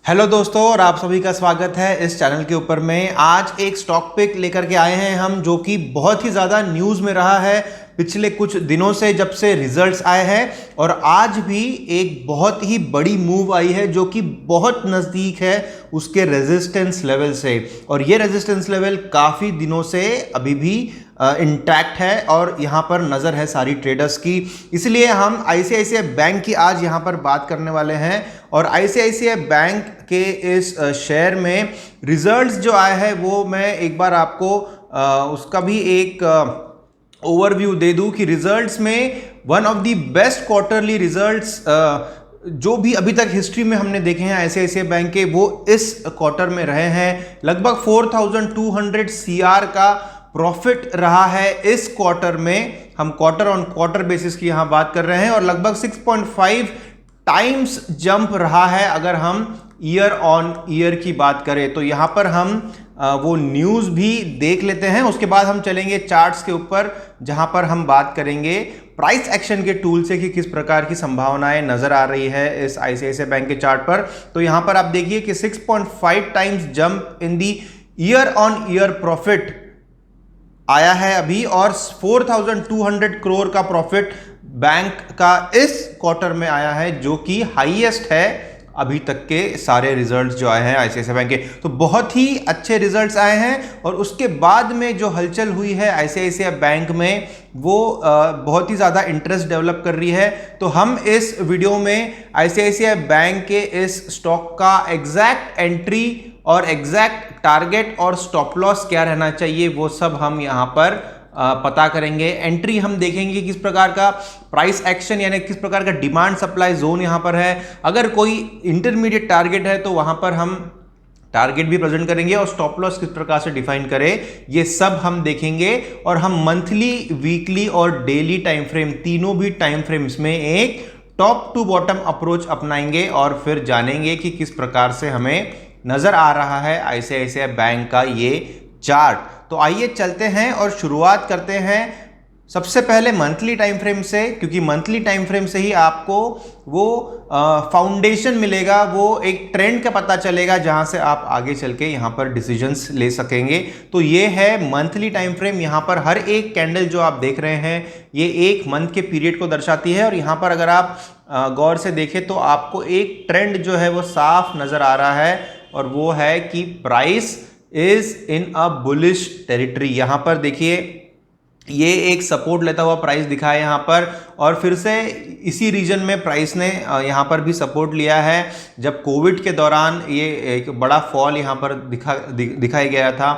Hello दोस्तों, और आप सभी का स्वागत है इस चैनल के ऊपर में। आज एक स्टॉक पिक लेकर के आए हैं हम, जो कि बहुत ही ज़्यादा न्यूज़ में रहा है पिछले कुछ दिनों से, जब से रिजल्ट्स आए हैं। और आज भी एक बहुत ही बड़ी मूव आई है जो कि बहुत नज़दीक है उसके रेजिस्टेंस लेवल से। और ये रेजिस्टेंस लेवल काफ़ी दिनों से अभी भी इंटैक्ट है और यहाँ पर नज़र है सारी ट्रेडर्स की। इसलिए हम आईसीआईसीआई बैंक की आज यहाँ पर बात करने वाले हैं। और आईसीआईसीआई बैंक के इस शेयर में रिजल्ट्स जो आए हैं वो मैं एक बार आपको उसका भी एक ओवरव्यू दे दूं कि रिजल्ट्स में one of the best quarterly results जो भी अभी तक हिस्ट्री में हमने देखे हैं आईसीआईसीआई बैंक के, वो इस क्वार्टर में रहे हैं। लगभग 4200 CR का प्रॉफिट रहा है इस क्वार्टर में। हम क्वार्टर ऑन क्वार्टर बेसिस की यहां बात कर रहे हैं। और लगभग 6.5 टाइम्स जंप रहा है अगर हम ईयर ऑन ईयर की बात करें। तो यहां पर हम वो न्यूज़ भी देख लेते हैं, उसके बाद हम चलेंगे चार्ट्स के ऊपर, जहां पर हम बात करेंगे प्राइस एक्शन के टूल से कि किस प्रकार की संभावनाएं नजर आ रही है इस आईसीआईसीआई बैंक के चार्ट पर। तो यहां पर आप देखिए कि 6.5 times jump in the year on year profit आया है अभी, और 4200 करोड़ का प्रॉफिट बैंक का इस क्वार्टर में आया है, जो कि हाईएस्ट है अभी तक के सारे रिजल्ट्स जो आए हैं आईसीआईसीआई बैंक के। तो बहुत ही अच्छे रिजल्ट्स आए हैं। और उसके बाद में जो हलचल हुई है आईसीआईसीआई बैंक में, वो बहुत ही ज़्यादा इंटरेस्ट डेवलप कर रही है। तो हम इस वीडियो में आईसीआईसीआई बैंक के इस स्टॉक का एग्जैक्ट एंट्री और एग्जैक्ट टारगेट और स्टॉप लॉस क्या रहना चाहिए, वो सब हम यहाँ पर पता करेंगे। एंट्री हम देखेंगे किस प्रकार का प्राइस एक्शन, यानी किस प्रकार का डिमांड सप्लाई जोन यहाँ पर है। अगर कोई इंटरमीडिएट टारगेट है तो वहाँ पर हम टारगेट भी प्रेजेंट करेंगे, और स्टॉप लॉस किस प्रकार से डिफाइन करें, ये सब हम देखेंगे। और हम मंथली, वीकली और डेली टाइम फ्रेम, तीनों भी टाइम फ्रेम्स में एक टॉप टू बॉटम अप्रोच अपनाएंगे, और फिर जानेंगे कि किस प्रकार से हमें नजर आ रहा है आईसीआईसीआई बैंक का ये चार्ट। तो आइए चलते हैं और शुरुआत करते हैं सबसे पहले मंथली टाइम फ्रेम से, क्योंकि मंथली टाइम फ्रेम से ही आपको वो फाउंडेशन मिलेगा, वो एक ट्रेंड का पता चलेगा, जहां से आप आगे चल के यहां पर डिसीजंस ले सकेंगे। तो ये है मंथली टाइम फ्रेम। यहां पर हर एक कैंडल जो आप देख रहे हैं, ये एक मंथ के पीरियड को दर्शाती है। और यहां पर अगर आप गौर से देखें तो आपको एक ट्रेंड जो है वो साफ नजर आ रहा है, और वो है कि price is in a bullish territory. यहां पर देखिए ये एक सपोर्ट लेता हुआ प्राइस दिखा है यहाँ पर, और फिर से इसी रीजन में प्राइस ने यहाँ पर भी सपोर्ट लिया है। जब कोविड के दौरान ये एक बड़ा फॉल यहाँ पर दिखाया गया था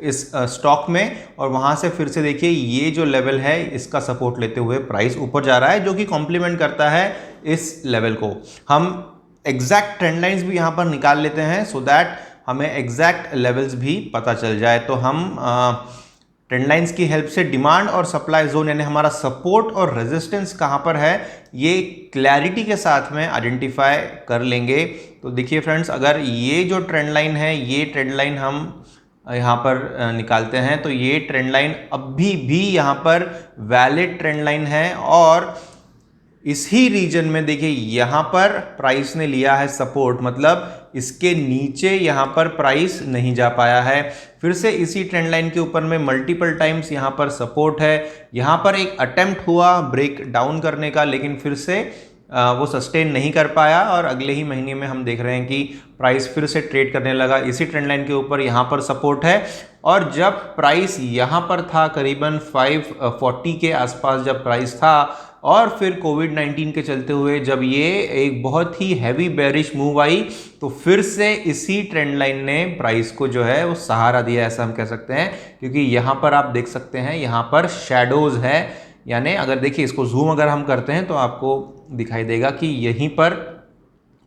इस स्टॉक में, और वहाँ से फिर से देखिए ये जो लेवल है इसका सपोर्ट लेते हुए प्राइस ऊपर जा रहा है, जो कि कॉम्प्लीमेंट करता है इस लेवल को। हम एग्जैक्ट ट्रेंड लाइंस भी यहाँ पर निकाल लेते हैं, सो दैट हमें एग्जैक्ट लेवल्स भी पता चल जाए। तो हम ट्रेंड लाइंस की हेल्प से डिमांड और सप्लाई जोन, यानी हमारा सपोर्ट और रेजिस्टेंस कहाँ पर है, ये क्लैरिटी के साथ में आइडेंटिफाई कर लेंगे। तो देखिए फ्रेंड्स, अगर ये जो ट्रेंड लाइन है, ये ट्रेंड लाइन हम यहाँ पर निकालते हैं, तो ये ट्रेंड लाइन अभी भी यहाँ पर वैलिड ट्रेंड लाइन है। और इसी रीजन में देखिए यहाँ पर प्राइस ने लिया है सपोर्ट, मतलब इसके नीचे यहाँ पर प्राइस नहीं जा पाया है। फिर से इसी ट्रेंड लाइन के ऊपर में मल्टीपल टाइम्स यहाँ पर सपोर्ट है। यहाँ पर एक अटेम्प्ट हुआ ब्रेक डाउन करने का, लेकिन फिर से वो सस्टेन नहीं कर पाया, और अगले ही महीने में हम देख रहे हैं कि प्राइस फिर से ट्रेड करने लगा इसी ट्रेंड लाइन के ऊपर। यहाँ पर सपोर्ट है, और जब प्राइस यहाँ पर था करीबन 540 के आसपास जब प्राइस था, और फिर कोविड-19 के चलते हुए जब ये एक बहुत ही हैवी बेरिश मूव आई, तो फिर से इसी ट्रेंड लाइन ने प्राइस को जो है वो सहारा दिया, ऐसा हम कह सकते हैं। क्योंकि यहाँ पर आप देख सकते हैं, यहाँ पर शैडोज है, यानी अगर देखिए इसको जूम अगर हम करते हैं तो आपको दिखाई देगा कि यहीं पर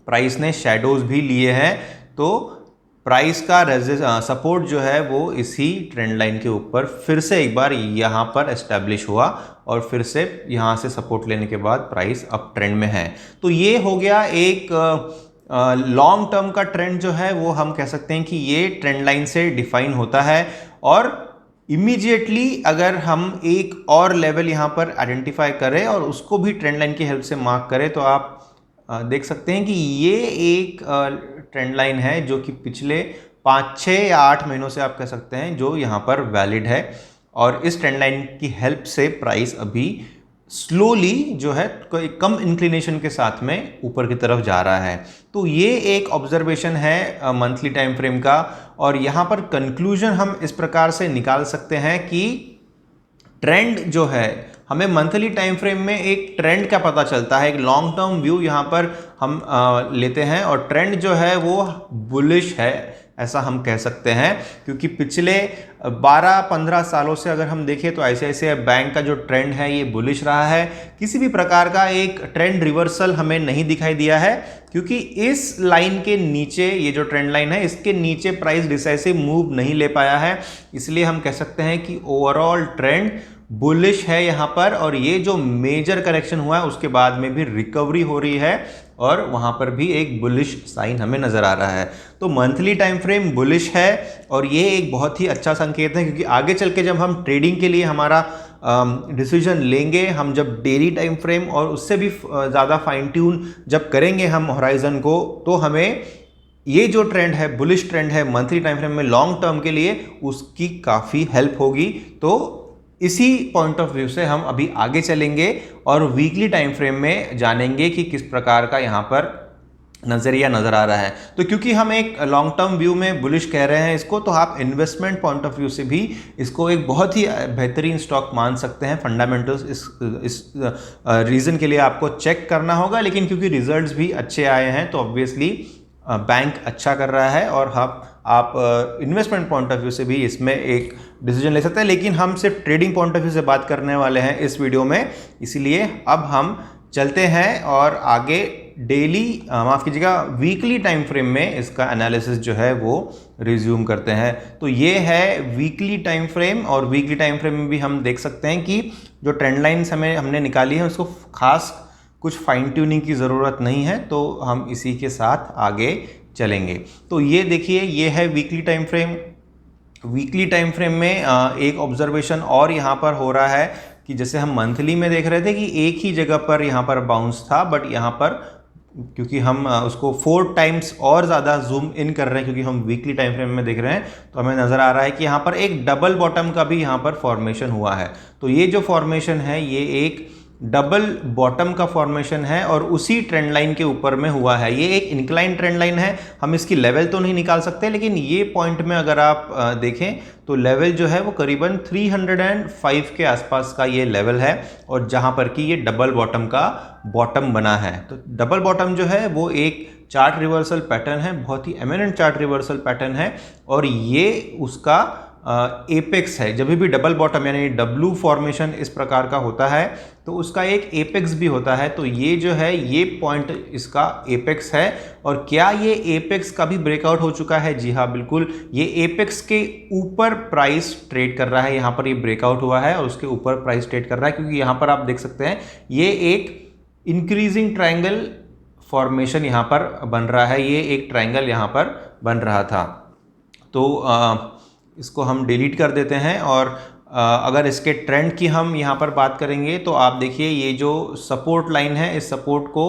प्राइस ने शैडोज भी लिए हैं। तो प्राइस का सपोर्ट जो है वो इसी ट्रेंड लाइन के ऊपर फिर से एक बार यहाँ पर एस्टेब्लिश हुआ, और फिर से यहाँ से सपोर्ट लेने के बाद प्राइस अप ट्रेंड में है। तो ये हो गया एक लॉन्ग टर्म का ट्रेंड जो है वो हम कह सकते हैं कि ये ट्रेंड लाइन से डिफाइन होता है। और इमीडिएटली अगर हम एक और लेवल यहाँ पर आइडेंटिफाई करें और उसको भी ट्रेंड लाइन की हेल्प से मार्क करें, तो आप देख सकते हैं कि ये एक ट्रेंड लाइन है जो कि पिछले 5-6 या 8 महीनों से आप कह सकते हैं जो यहाँ पर वैलिड है, और इस ट्रेंड लाइन की हेल्प से प्राइस अभी स्लोली जो है कोई कम इंक्लिनेशन के साथ में ऊपर की तरफ जा रहा है। तो ये एक ऑब्जर्वेशन है मंथली टाइम फ्रेम का, और यहाँ पर कंक्लूजन हम इस प्रकार से निकाल सकते हैं कि ट्रेंड जो है, हमें मंथली टाइम फ्रेम में एक ट्रेंड का पता चलता है, एक लॉन्ग टर्म व्यू यहाँ पर हम लेते हैं, और ट्रेंड जो है वो बुलिश है ऐसा हम कह सकते हैं, क्योंकि पिछले 12-15 सालों से अगर हम देखें तो ICICI बैंक का जो ट्रेंड है ये बुलिश रहा है। किसी भी प्रकार का एक ट्रेंड रिवर्सल हमें नहीं दिखाई दिया है, क्योंकि इस लाइन के नीचे, ये जो ट्रेंड लाइन है इसके नीचे प्राइस डिसाइसिव मूव नहीं ले पाया है। इसलिए हम कह सकते हैं कि ओवरऑल ट्रेंड बुलिश है यहाँ पर, और ये जो मेजर करेक्शन हुआ है उसके बाद में भी रिकवरी हो रही है, और वहाँ पर भी एक बुलिश साइन हमें नज़र आ रहा है। तो मंथली टाइम फ्रेम बुलिश है, और ये एक बहुत ही अच्छा संकेत है, क्योंकि आगे चल के जब हम ट्रेडिंग के लिए हमारा डिसीजन लेंगे, हम जब डेली टाइम फ्रेम और उससे भी ज़्यादा फाइन ट्यून जब करेंगे हम होराइजन को, तो हमें ये जो ट्रेंड है, बुलिश ट्रेंड है मंथली टाइम फ्रेम में लॉन्ग टर्म के लिए, उसकी काफ़ी हेल्प होगी। तो इसी पॉइंट ऑफ व्यू से हम अभी आगे चलेंगे और वीकली टाइम फ्रेम में जानेंगे कि किस प्रकार का यहाँ पर नज़रिया नज़र आ रहा है। तो क्योंकि हम एक लॉन्ग टर्म व्यू में बुलिश कह रहे हैं इसको, तो आप इन्वेस्टमेंट पॉइंट ऑफ व्यू से भी इसको एक बहुत ही बेहतरीन स्टॉक मान सकते हैं। फंडामेंटल्स इस रीज़न के लिए आपको चेक करना होगा, लेकिन क्योंकि रिजल्ट्स भी अच्छे आए हैं तो ऑब्वियसली बैंक अच्छा कर रहा है, और आप इन्वेस्टमेंट पॉइंट ऑफ व्यू से भी इसमें एक डिसीजन ले सकते हैं। लेकिन हम सिर्फ ट्रेडिंग पॉइंट ऑफ व्यू से बात करने वाले हैं इस वीडियो में, इसीलिए अब हम चलते हैं और आगे डेली, माफ़ कीजिएगा, वीकली टाइम फ्रेम में इसका एनालिसिस जो है वो रिज्यूम करते हैं। तो ये है वीकली टाइम फ्रेम, और वीकली टाइम फ्रेम में भी हम देख सकते हैं कि जो ट्रेंड लाइन्स हमने निकाली है उसको खास कुछ फाइन ट्यूनिंग की ज़रूरत नहीं है, तो हम इसी के साथ आगे चलेंगे। तो ये देखिए, ये है weekly time frame. Weekly time frame में एक ऑब्जर्वेशन और यहाँ पर हो रहा है कि जैसे हम मंथली में देख रहे थे कि एक ही जगह पर यहाँ पर बाउंस था, बट यहाँ पर क्योंकि हम उसको 4 टाइम्स और ज़्यादा जूम इन कर रहे हैं, क्योंकि हम वीकली टाइम फ्रेम में देख रहे हैं, तो हमें नज़र आ रहा है कि यहाँ पर एक डबल बॉटम का भी यहाँ पर फॉर्मेशन हुआ है। तो ये जो फॉर्मेशन है ये एक डबल बॉटम का फॉर्मेशन है, और उसी ट्रेंड लाइन के ऊपर में हुआ है। ये एक इंक्लाइन ट्रेंड लाइन है, हम इसकी लेवल तो नहीं निकाल सकते, लेकिन ये पॉइंट में अगर आप देखें तो लेवल जो है वो करीबन 305 के आसपास का ये लेवल है, और जहां पर कि ये डबल बॉटम का बॉटम बना है। तो डबल बॉटम जो है वो एक चार्ट रिवर्सल पैटर्न है, बहुत ही एमिनेंट चार्ट रिवर्सल पैटर्न है, और ये उसका एपेक्स है। जब भी डबल बॉटम यानी डब्लू फॉर्मेशन इस प्रकार का होता है तो उसका एक एपेक्स भी होता है। तो ये जो है ये पॉइंट इसका एपेक्स है, और क्या ये एपेक्स का भी ब्रेकआउट हो चुका है? जी हाँ, बिल्कुल। ये एपेक्स के ऊपर प्राइस ट्रेड कर रहा है, यहाँ पर ये ब्रेकआउट हुआ है और उसके ऊपर प्राइस ट्रेड कर रहा है, क्योंकि यहाँ पर आप देख सकते हैं ये एक इंक्रीजिंग ट्रायंगल फॉर्मेशन यहाँ पर बन रहा है, ये एक ट्रायंगल यहाँ पर बन रहा था। तो इसको हम डिलीट कर देते हैं, और अगर इसके ट्रेंड की हम यहाँ पर बात करेंगे तो आप देखिए ये जो सपोर्ट लाइन है, इस सपोर्ट को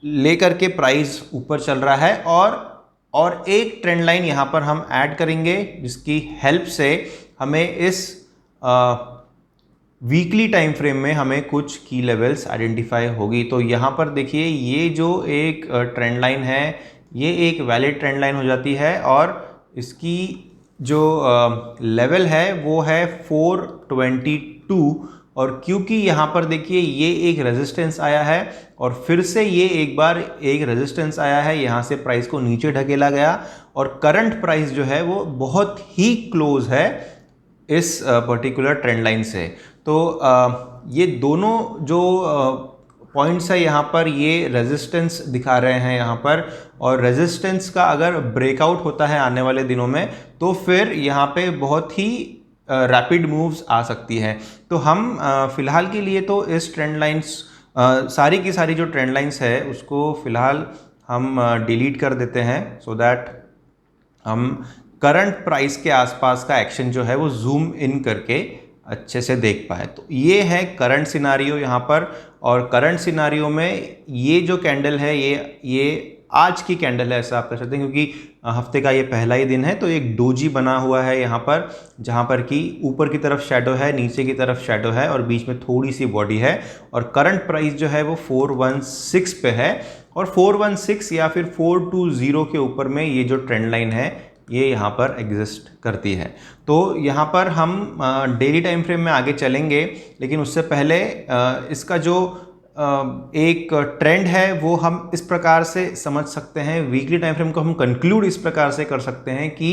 लेकर के प्राइस ऊपर चल रहा है, और एक ट्रेंड लाइन यहाँ पर हम ऐड करेंगे जिसकी हेल्प से हमें इस वीकली टाइम फ्रेम में हमें कुछ की लेवल्स आइडेंटिफाई होगी। तो यहाँ पर देखिए ये जो एक ट्रेंड लाइन है ये एक वैलिड ट्रेंड लाइन हो जाती है, और इसकी जो लेवल है वो है 422, और क्योंकि यहाँ पर देखिए ये एक रेजिस्टेंस आया है और फिर से ये एक बार एक रेजिस्टेंस आया है, यहाँ से प्राइस को नीचे ढकेला गया, और करंट प्राइस जो है वो बहुत ही क्लोज है इस पर्टिकुलर ट्रेंड लाइन से। तो ये दोनों जो पॉइंट्स है यहाँ पर ये रेजिस्टेंस दिखा रहे हैं यहाँ पर, और रेजिस्टेंस का अगर ब्रेकआउट होता है आने वाले दिनों में तो फिर यहाँ पे बहुत ही रैपिड मूव्स आ सकती है। तो हम फिलहाल के लिए तो इस ट्रेंड लाइंस सारी की सारी जो ट्रेंड लाइंस है उसको फिलहाल हम डिलीट कर देते हैं, सो दैट हम करंट प्राइस के आसपास का एक्शन जो है वो जूम इन करके अच्छे से देख पाए। तो ये है करंट सिनारियो यहाँ पर, और करंट सिनारियो में ये जो कैंडल है ये आज की कैंडल है, ऐसा आप कह सकते हैं, क्योंकि हफ्ते का ये पहला ही दिन है। तो एक डोजी बना हुआ है यहाँ पर, जहाँ पर कि ऊपर की तरफ शैडो है, नीचे की तरफ शैडो है और बीच में थोड़ी सी बॉडी है। और करंट प्राइस जो है वो 416 पे है और 416 या फिर 420 के ऊपर में ये जो ट्रेंड लाइन है ये यहाँ पर एग्जिस्ट करती है। तो यहाँ पर हम डेली टाइम फ्रेम में आगे चलेंगे, लेकिन उससे पहले इसका जो एक ट्रेंड है वो हम इस प्रकार से समझ सकते हैं। वीकली टाइम फ्रेम को हम कंक्लूड इस प्रकार से कर सकते हैं कि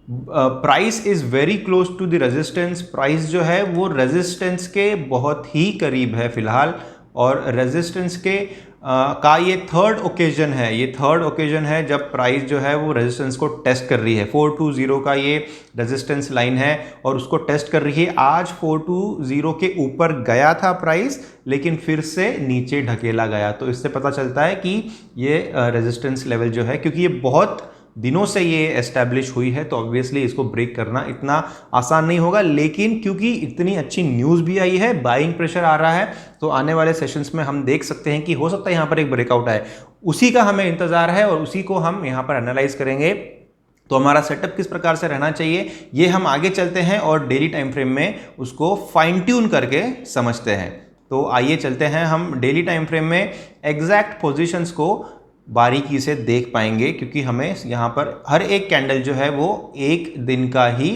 price is very close to the resistance. Price जो है वो रेजिस्टेंस के बहुत ही करीब है फिलहाल, और रेजिस्टेंस के का ये थर्ड ओकेजन है। ये थर्ड ओकेजन है जब प्राइस जो है वो रेजिस्टेंस को टेस्ट कर रही है। 420 का ये रेजिस्टेंस लाइन है और उसको टेस्ट कर रही है। आज 420 के ऊपर गया था प्राइस, लेकिन फिर से नीचे ढकेला गया। तो इससे पता चलता है कि ये रेजिस्टेंस लेवल जो है, क्योंकि ये बहुत दिनों से ये एस्टैब्लिश हुई है, तो ऑब्वियसली इसको ब्रेक करना इतना आसान नहीं होगा। लेकिन क्योंकि इतनी अच्छी न्यूज़ भी आई है, बाइंग प्रेशर आ रहा है, तो आने वाले सेशंस में हम देख सकते हैं कि हो सकता है यहाँ पर एक ब्रेकआउट आए। उसी का हमें इंतजार है और उसी को हम यहाँ पर एनालाइज करेंगे। तो हमारा सेटअप किस प्रकार से रहना चाहिए ये हम आगे चलते हैं और डेली टाइम फ्रेम में उसको फाइन ट्यून करके समझते हैं। तो आइए चलते हैं, हम डेली टाइम फ्रेम में एग्जैक्ट पोजीशंस को बारीकी से देख पाएंगे, क्योंकि हमें यहाँ पर हर एक कैंडल जो है वो एक दिन का ही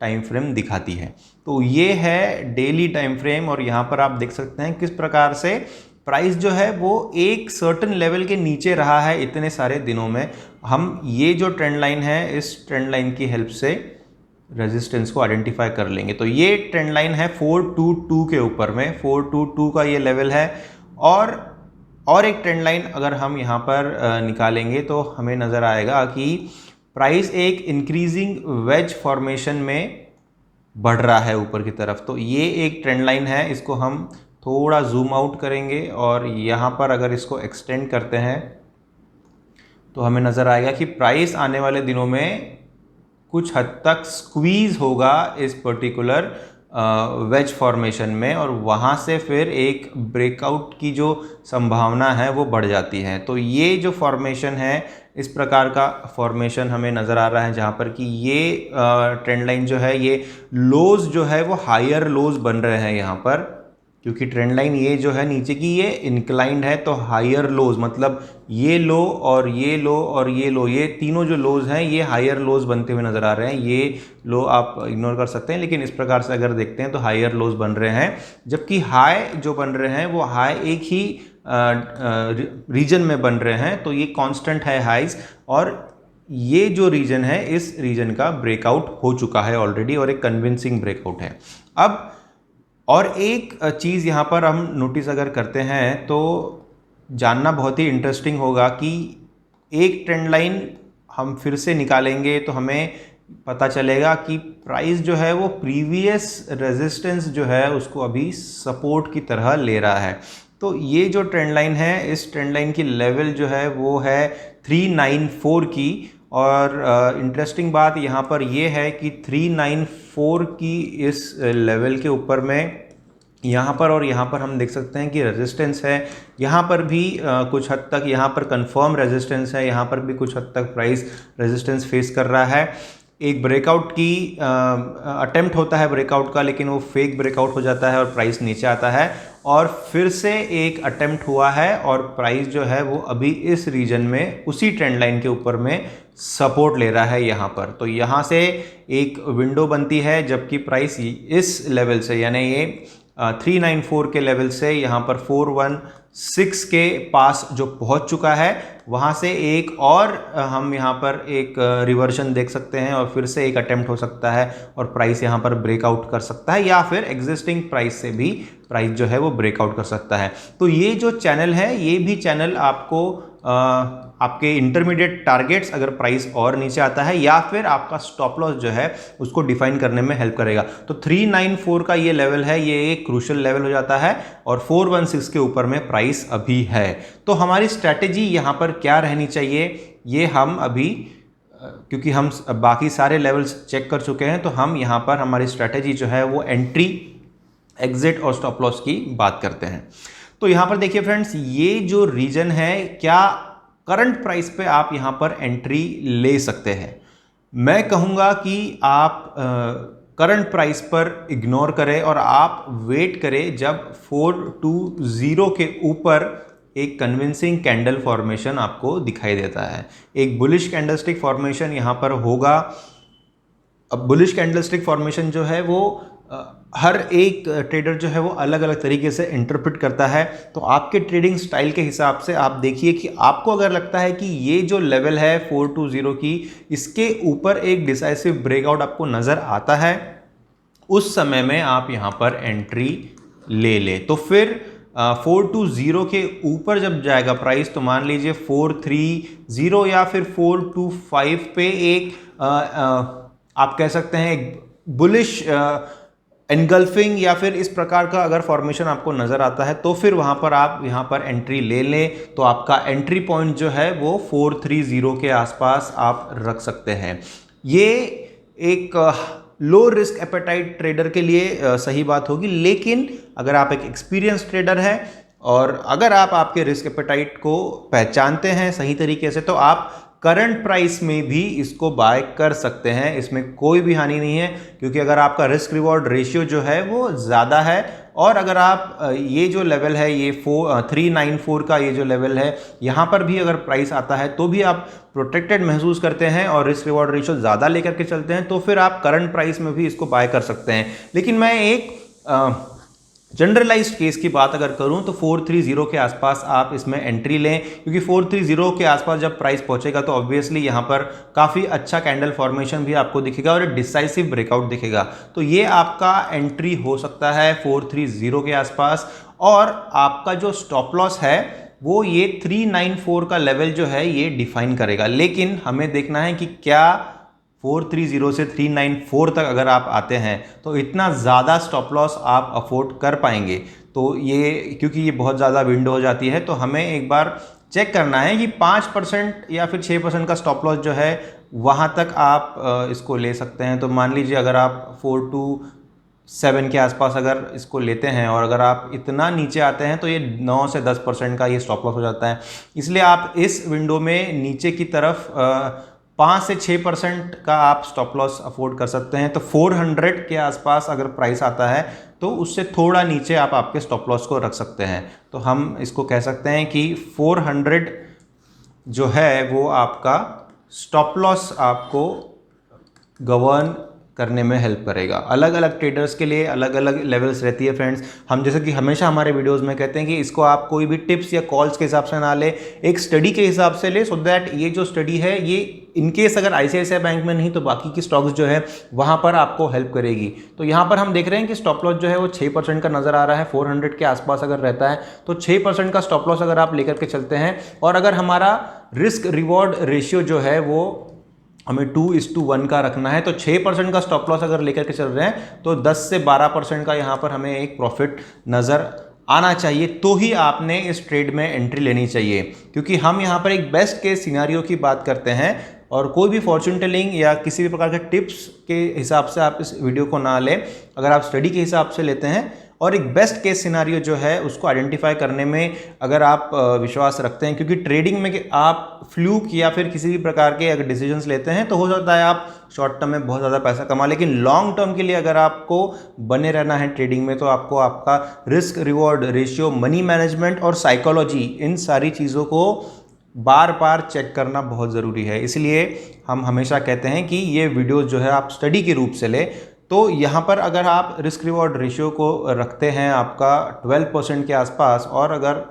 टाइम फ्रेम दिखाती है। तो ये है डेली टाइम फ्रेम और यहाँ पर आप देख सकते हैं किस प्रकार से प्राइस जो है वो एक सर्टेन लेवल के नीचे रहा है इतने सारे दिनों में। हम ये जो ट्रेंड लाइन है, इस ट्रेंड लाइन की हेल्प से रेजिस्टेंस को आइडेंटिफाई कर लेंगे। तो ये ट्रेंड लाइन है 422 के ऊपर में, 422 का ये लेवल है। और एक ट्रेंड लाइन अगर हम यहाँ पर निकालेंगे तो हमें नज़र आएगा कि प्राइस एक इंक्रीजिंग वेज फॉर्मेशन में बढ़ रहा है ऊपर की तरफ। तो ये एक ट्रेंड लाइन है, इसको हम थोड़ा जूम आउट करेंगे और यहाँ पर अगर इसको एक्सटेंड करते हैं तो हमें नज़र आएगा कि प्राइस आने वाले दिनों में कुछ हद तक स्क्वीज होगा इस पर्टिकुलर वेज फॉर्मेशन में, और वहाँ से फिर एक ब्रेकआउट की जो संभावना है वो बढ़ जाती है। तो ये जो फॉर्मेशन है, इस प्रकार का फॉर्मेशन हमें नज़र आ रहा है, जहाँ पर कि ये ट्रेंड लाइन जो है, ये लोज जो है वो हायर लोज बन रहे हैं यहाँ पर, क्योंकि ट्रेंड लाइन ये जो है नीचे की ये इंक्लाइंड है। तो हायर लोज मतलब ये लो और ये लो और ये लो, ये तीनों जो लोज हैं ये हायर लोज बनते हुए नज़र आ रहे हैं। ये लो आप इग्नोर कर सकते हैं, लेकिन इस प्रकार से अगर देखते हैं तो हायर लोज बन रहे हैं, जबकि हाई जो बन रहे हैं वो हाई एक ही रीजन में बन रहे हैं। तो ये कांस्टेंट है हाइज, और ये जो रीजन है इस रीजन का ब्रेकआउट हो चुका है ऑलरेडी और एक कन्विंसिंग ब्रेकआउट है। अब और एक चीज़ यहाँ पर हम नोटिस अगर करते हैं तो जानना बहुत ही इंटरेस्टिंग होगा कि एक ट्रेंड लाइन हम फिर से निकालेंगे तो हमें पता चलेगा कि प्राइस जो है वो प्रीवियस रेजिस्टेंस जो है उसको अभी सपोर्ट की तरह ले रहा है। तो ये जो ट्रेंड लाइन है, इस ट्रेंड लाइन की लेवल जो है वो है 394 की, और इंटरेस्टिंग बात यहाँ पर ये है कि 394 की इस लेवल के ऊपर में यहाँ पर और यहाँ पर हम देख सकते हैं कि रेजिस्टेंस है। यहाँ पर भी कुछ हद तक यहाँ पर कंफर्म रेजिस्टेंस है, यहाँ पर भी कुछ हद तक प्राइस रेजिस्टेंस फेस कर रहा है। एक ब्रेकआउट की अटेम्प्ट होता है ब्रेकआउट का, लेकिन वो फेक ब्रेकआउट हो जाता है और प्राइस नीचे आता है, और फिर से एक अटेम्प्ट हुआ है और प्राइस जो है वो अभी इस रीजन में उसी ट्रेंड लाइन के ऊपर में सपोर्ट ले रहा है यहाँ पर। तो यहाँ से एक विंडो बनती है, जबकि प्राइस इस लेवल से यानी ये 394 के लेवल से यहाँ पर 416 के पास जो पहुँच चुका है, वहाँ से एक और हम यहाँ पर एक रिवर्शन देख सकते हैं और फिर से एक अटेम्प्ट हो सकता है और प्राइस यहाँ पर ब्रेकआउट कर सकता है, या फिर एग्जिस्टिंग प्राइस से भी प्राइस जो है वो ब्रेकआउट कर सकता है। तो ये जो चैनल है, ये भी चैनल आपको आपके इंटरमीडिएट टारगेट्स अगर प्राइस और नीचे आता है या फिर आपका स्टॉप लॉस जो है उसको डिफाइन करने में हेल्प करेगा। तो 394 का ये लेवल है, ये एक क्रूशियल लेवल हो जाता है और 416 के ऊपर में प्राइस अभी है। तो हमारी स्ट्रैटेजी यहाँ पर क्या रहनी चाहिए, ये हम अभी क्योंकि हम बाकी सारे लेवल्स चेक कर चुके हैं, तो हम यहाँ पर हमारी स्ट्रैटेजी जो है वो एंट्री, एग्जिट और स्टॉप लॉस की बात करते हैं। तो यहाँ पर देखिए फ्रेंड्स, ये जो रीजन है क्या करंट प्राइस पे आप यहाँ पर एंट्री ले सकते हैं। मैं कहूँगा कि आप करंट प्राइस पर इग्नोर करें और आप वेट करें जब 420 के ऊपर एक कन्विंसिंग कैंडल फॉर्मेशन आपको दिखाई देता है। एक बुलिश कैंडलस्टिक फॉर्मेशन यहाँ पर होगा। अब बुलिश कैंडलस्टिक फॉर्मेशन जो है वो हर एक ट्रेडर जो है वो अलग अलग तरीके से इंटरप्रेट करता है। तो आपके ट्रेडिंग स्टाइल के हिसाब से आप देखिए कि आपको अगर लगता है कि ये जो लेवल है 420 की, इसके ऊपर एक डिसाइसिव ब्रेकआउट आपको नज़र आता है, उस समय में आप यहाँ पर एंट्री ले ले। तो फिर 420 के ऊपर जब जाएगा प्राइस, तो मान लीजिए 430 या फिर 425 पे एक आप कह सकते हैं एक बुलिश एनगल्फिंग या फिर इस प्रकार का अगर फॉर्मेशन आपको नज़र आता है, तो फिर वहाँ पर आप यहाँ पर एंट्री ले लें। तो आपका एंट्री पॉइंट जो है वो 430 के आसपास आप रख सकते हैं। ये एक लो रिस्क एपेटाइट ट्रेडर के लिए सही बात होगी, लेकिन अगर आप एक एक्सपीरियंस ट्रेडर हैं और अगर आप आपके रिस्क एपेटाइट को पहचानते हैं सही तरीके से, तो आप करंट प्राइस में भी इसको बाय कर सकते हैं। इसमें कोई भी हानि नहीं है, क्योंकि अगर आपका रिस्क रिवॉर्ड रेशियो जो है वो ज़्यादा है और अगर आप ये जो लेवल है ये 394 का ये जो लेवल है, यहाँ पर भी अगर प्राइस आता है तो भी आप प्रोटेक्टेड महसूस करते हैं और रिस्क रिवॉर्ड रेशियो ज़्यादा लेकर के चलते हैं, तो फिर आप करंट प्राइस में भी इसको बाय कर सकते हैं। लेकिन मैं एक जनरलाइज्ड केस की बात अगर करूं तो 430 के आसपास आप इसमें एंट्री लें, क्योंकि 430 के आसपास जब प्राइस पहुंचेगा तो ऑब्वियसली यहां पर काफ़ी अच्छा कैंडल फॉर्मेशन भी आपको दिखेगा और एक डिसाइसिव ब्रेकआउट दिखेगा। तो ये आपका एंट्री हो सकता है 430 के आसपास। और आपका जो स्टॉप लॉस है वो ये 394 का लेवल जो है ये डिफाइन करेगा। लेकिन हमें देखना है कि क्या 430 से 394 तक अगर आप आते हैं तो इतना ज़्यादा स्टॉप लॉस आप अफोर्ड कर पाएंगे। तो ये क्योंकि ये बहुत ज़्यादा विंडो हो जाती है, तो हमें एक बार चेक करना है कि 5% या फिर 6% का स्टॉप लॉस जो है वहाँ तक आप इसको ले सकते हैं। तो मान लीजिए अगर आप 427 के आसपास अगर इसको लेते हैं और अगर आप इतना नीचे आते हैं तो ये 9 से 10% का ये स्टॉप लॉस हो जाता है। इसलिए आप इस विंडो में नीचे की तरफ 5 से 6% का आप स्टॉप लॉस अफोर्ड कर सकते हैं। तो 400 के आसपास अगर प्राइस आता है तो उससे थोड़ा नीचे आप आपके स्टॉप लॉस को रख सकते हैं। तो हम इसको कह सकते हैं कि 400 जो है वो आपका स्टॉप लॉस आपको गवर्न करने में हेल्प करेगा। अलग अलग ट्रेडर्स के लिए अलग अलग लेवल्स रहती है फ्रेंड्स। हम जैसे कि हमेशा हमारे वीडियोस में कहते हैं कि इसको आप कोई भी टिप्स या कॉल्स के हिसाब से ना ले, एक स्टडी के हिसाब से ले, सो दैट ये जो स्टडी है ये इनकेस अगर ICICI बैंक में नहीं तो बाकी की स्टॉक्स जो है वहाँ पर आपको हेल्प करेगी। तो यहाँ पर हम देख रहे हैं कि स्टॉप लॉस जो है वो 6% का नज़र आ रहा है। 400 के आसपास अगर रहता है तो 6% का स्टॉप लॉस अगर आप लेकर के चलते हैं और अगर हमारा रिस्क रिवॉर्ड रेशियो जो है वो हमें 2:1 का रखना है, तो 6% का स्टॉप लॉस अगर लेकर के चल रहे हैं तो 10 से 12% का यहाँ पर हमें एक प्रॉफिट नज़र आना चाहिए, तो ही आपने इस ट्रेड में एंट्री लेनी चाहिए। क्योंकि हम यहाँ पर एक बेस्ट केस सिनारियो की बात करते हैं और कोई भी फॉर्चून टेलिंग या किसी भी प्रकार के टिप्स के हिसाब से आप इस वीडियो को ना लें, अगर आप स्टडी के हिसाब से लेते हैं और एक बेस्ट केस सिनारियो जो है उसको आइडेंटिफाई करने में अगर आप विश्वास रखते हैं। क्योंकि ट्रेडिंग में आप फ्लूक या फिर किसी भी प्रकार के अगर डिसीजंस लेते हैं तो हो सकता है आप शॉर्ट टर्म में बहुत ज़्यादा पैसा कमा, लेकिन लॉन्ग टर्म के लिए अगर आपको बने रहना है ट्रेडिंग में तो आपको आपका risk reward ratio, money management और साइकोलॉजी, इन सारी चीज़ों को बार बार चेक करना बहुत ज़रूरी है। इसलिए हम हमेशा कहते हैं कि ये वीडियोस जो है आप स्टडी के रूप से ले। तो यहाँ पर अगर आप रिस्क रिवॉर्ड रेशियो को रखते हैं आपका 12% के आसपास और अगर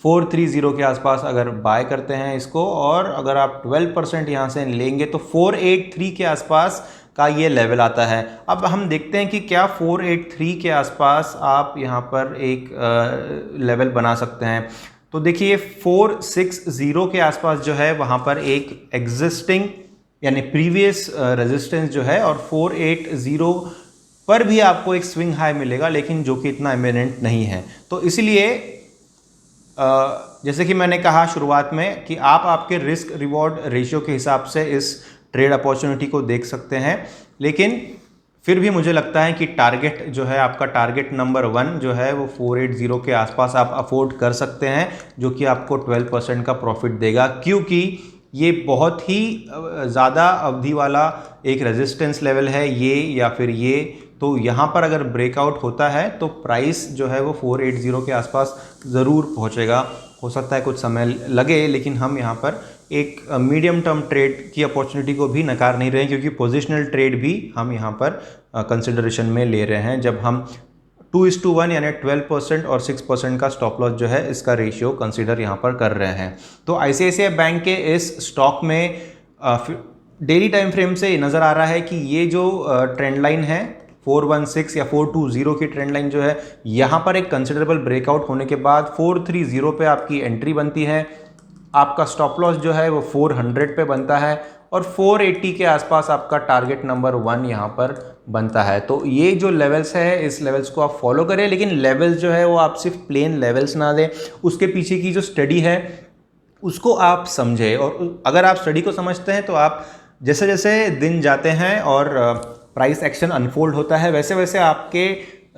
430 के आसपास अगर बाय करते हैं इसको और अगर आप 12% यहाँ से लेंगे तो 483 के आसपास का ये लेवल आता है। अब हम देखते हैं कि क्या 483 के आसपास आप यहाँ पर एक लेवल बना सकते हैं। तो देखिए 460 के आसपास जो है वहाँ पर एक एग्जिस्टिंग यानी प्रीवियस रेजिस्टेंस जो है और 480 पर भी आपको एक स्विंग हाई मिलेगा, लेकिन जो कि इतना इमिनेंट नहीं है। तो इसलिए जैसे कि मैंने कहा शुरुआत में कि आप आपके रिस्क रिवॉर्ड रेशियो के हिसाब से इस ट्रेड अपॉर्चुनिटी को देख सकते हैं, लेकिन फिर भी मुझे लगता है कि टारगेट जो है आपका टारगेट नंबर 1 जो है वो 480 के आसपास आप अफोर्ड कर सकते हैं, जो कि आपको 12% का प्रॉफिट देगा, क्योंकि ये बहुत ही ज़्यादा अवधि वाला एक रेजिस्टेंस लेवल है ये या फिर ये। तो यहाँ पर अगर ब्रेकआउट होता है तो प्राइस जो है वो 480 के आसपास ज़रूर पहुँचेगा। हो सकता है कुछ समय लगे, लेकिन हम यहाँ पर एक मीडियम टर्म ट्रेड की अपॉर्चुनिटी को भी नकार नहीं रहे हैं, क्योंकि पोजिशनल ट्रेड भी हम यहाँ पर कंसिडरेशन में ले रहे हैं जब हम 2:1 यानी 12% और 6% का स्टॉप लॉस जो है इसका रेशियो कंसीडर यहाँ पर कर रहे हैं। तो ICICI बैंक के इस स्टॉक में डेली टाइम फ्रेम से नज़र आ रहा है कि ये जो ट्रेंड लाइन है 416 या 420 की ट्रेंड लाइन जो है, यहाँ पर एक कंसिडरेबल ब्रेकआउट होने के बाद 430 पे आपकी एंट्री बनती है। आपका स्टॉप लॉस जो है वो 400 पे बनता है और 480 के आसपास आपका टारगेट नंबर 1 यहाँ पर बनता है। तो ये जो लेवल्स है, इस लेवल्स को आप फॉलो करें, लेकिन लेवल्स जो है वो आप सिर्फ प्लेन लेवल्स ना दें, उसके पीछे की जो स्टडी है उसको आप समझें। और अगर आप स्टडी को समझते हैं तो आप जैसे जैसे दिन जाते हैं और प्राइस एक्शन अनफोल्ड होता है, वैसे वैसे आपके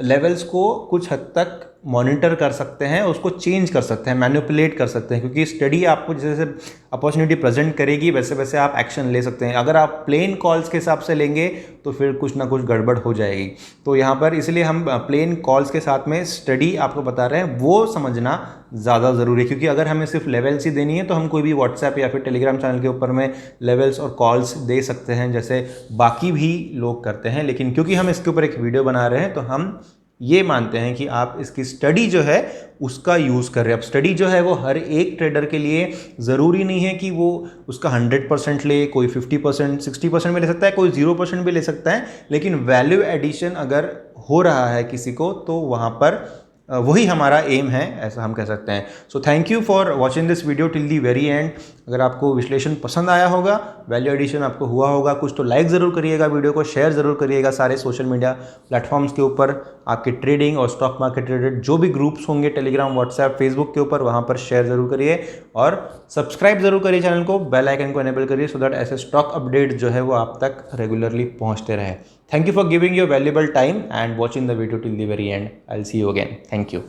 लेवल्स को कुछ हद तक मॉनिटर कर सकते हैं, उसको चेंज कर सकते हैं, मैनिपुलेट कर सकते हैं, क्योंकि स्टडी आपको जैसे जैसे अपॉर्चुनिटी प्रेजेंट करेगी वैसे वैसे आप एक्शन ले सकते हैं। अगर आप प्लेन कॉल्स के हिसाब से लेंगे तो फिर कुछ ना कुछ गड़बड़ हो जाएगी। तो यहाँ पर इसलिए हम प्लेन कॉल्स के साथ में स्टडी आपको बता रहे हैं, वो समझना ज़्यादा ज़रूरी है, क्योंकि अगर हमें सिर्फ लेवल्स ही देनी है तो हम कोई भी व्हाट्सएप या फिर टेलीग्राम चैनल के ऊपर में लेवल्स और कॉल्स दे सकते हैं जैसे बाकी भी लोग करते हैं, लेकिन क्योंकि हम इसके ऊपर एक वीडियो बना रहे हैं तो हम ये मानते हैं कि आप इसकी स्टडी जो है उसका यूज़ कर रहे हैं। अब स्टडी जो है वो हर एक ट्रेडर के लिए ज़रूरी नहीं है कि वो उसका 100% ले, कोई 50% 60% में ले सकता है, कोई 0% भी ले सकता है, लेकिन वैल्यू एडिशन अगर हो रहा है किसी को तो वहाँ पर वही हमारा एम है, ऐसा हम कह सकते हैं। So thank you for watching this video till the very and. अगर आपको विश्लेषण पसंद आया होगा, वैल्यू एडिशन आपको हुआ होगा कुछ, तो लाइक ज़रूर करिएगा, वीडियो को शेयर ज़रूर करिएगा सारे सोशल मीडिया प्लेटफॉर्म्स के ऊपर। आपके ट्रेडिंग और स्टॉक मार्केट रिलेटेड जो भी ग्रुप्स होंगे टेलीग्राम, व्हाट्सएप, फेसबुक के ऊपर, वहाँ पर शेयर ज़रूर करिए और सब्सक्राइब ज़रूर करिए चैनल को, बेल आइकन को एनेबल करिए, सो दैट ऐसे स्टॉक अपडेट जो है वो आप तक रेगुलरली पहुँचते रहे। Thank you for giving your valuable time and watching the video till the very end. I'll see you again. Thank you.